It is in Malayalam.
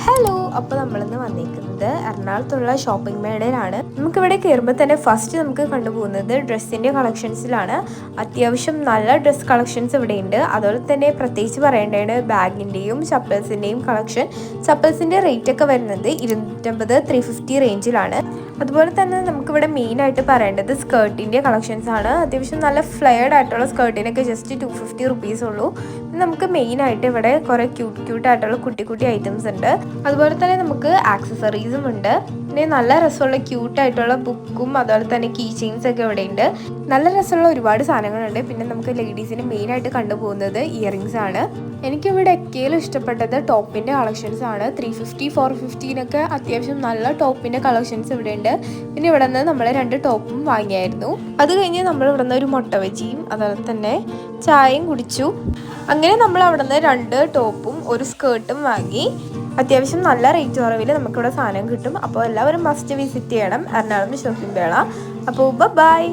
ഹലോ, അപ്പോൾ നമ്മളിന്ന് വന്നിരിക്കുന്നത് എറണാകുളത്തുള്ള ഷോപ്പിംഗ് മേളയിലാണ്. നമുക്കിവിടെ കയറുമ്പോൾ തന്നെ ഫസ്റ്റ് നമുക്ക് കണ്ടുപോകുന്നത് ഡ്രസ്സിൻ്റെ കളക്ഷൻസിലാണ്. അത്യാവശ്യം നല്ല ഡ്രസ്സ് കളക്ഷൻസ് ഇവിടെയുണ്ട്. അതുപോലെ തന്നെ പ്രത്യേകിച്ച് പറയേണ്ടതാണ് ബാഗിൻ്റെയും ചപ്പൽസിൻ്റെയും കളക്ഷൻ. ചപ്പൽസിൻ്റെ റേറ്റ് ഒക്കെ വരുന്നത് 250, 350 റേഞ്ചിലാണ്. അതുപോലെ തന്നെ നമുക്കിവിടെ മെയിനായിട്ട് പറയേണ്ടത് സ്കേർട്ടിൻ്റെ കളക്ഷൻസ് ആണ്. അത്യാവശ്യം നല്ല ഫ്ലെയർഡ് ആയിട്ടുള്ള സ്കേർട്ടിനൊക്കെ ജസ്റ്റ് 250 റുപ്പീസ് ഉള്ളൂ. നമുക്ക് മെയിനായിട്ട് ഇവിടെ കുറേ ക്യൂട്ടായിട്ടുള്ള കുട്ടി ഐറ്റംസ് ഉണ്ട്. അതുപോലെ തന്നെ നമുക്ക് ആക്സസറീസും ഉണ്ട്. പിന്നെ നല്ല രസമുള്ള ക്യൂട്ടായിട്ടുള്ള ബുക്കും അതുപോലെ തന്നെ കീ ചെയിൻസ് ഒക്കെ ഇവിടെ ഉണ്ട്. നല്ല രസമുള്ള ഒരുപാട് സാധനങ്ങളുണ്ട്. പിന്നെ നമുക്ക് ലേഡീസിന് മെയിനായിട്ട് കണ്ടുപോകുന്നത് ഇയറിങ്സ് ആണ്. എനിക്കിവിടെ ഒക്കെയും ഇഷ്ടപ്പെട്ടത് ടോപ്പിൻ്റെ കളക്ഷൻസ് ആണ്. 350, 450 അത്യാവശ്യം നല്ല ടോപ്പിൻ്റെ കളക്ഷൻസ് ഇവിടെ ഉണ്ട്. പിന്നെ ഇവിടെ നിന്ന് നമ്മൾ 2 ടോപ്പും വാങ്ങിയായിരുന്നു. അത് കഴിഞ്ഞ് നമ്മൾ ഇവിടെ നിന്ന് ഒരു മുട്ട ബജിയും അതുപോലെ തന്നെ ചായയും കുടിച്ചു. അങ്ങനെ നമ്മൾ അവിടെ നിന്ന് 2 ടോപ്പും ഒരു സ്കേർട്ടും വാങ്ങി. അത്യാവശ്യം നല്ല റേറ്റ് കുറവിൽ നമുക്കിവിടെ സാധനം കിട്ടും. അപ്പോൾ എല്ലാവരും മസ്റ്റ് വിസിറ്റ് ചെയ്യണം എറണാകുളം ഷോപ്പിംഗ് മേള. അപ്പോൾ ബൈ.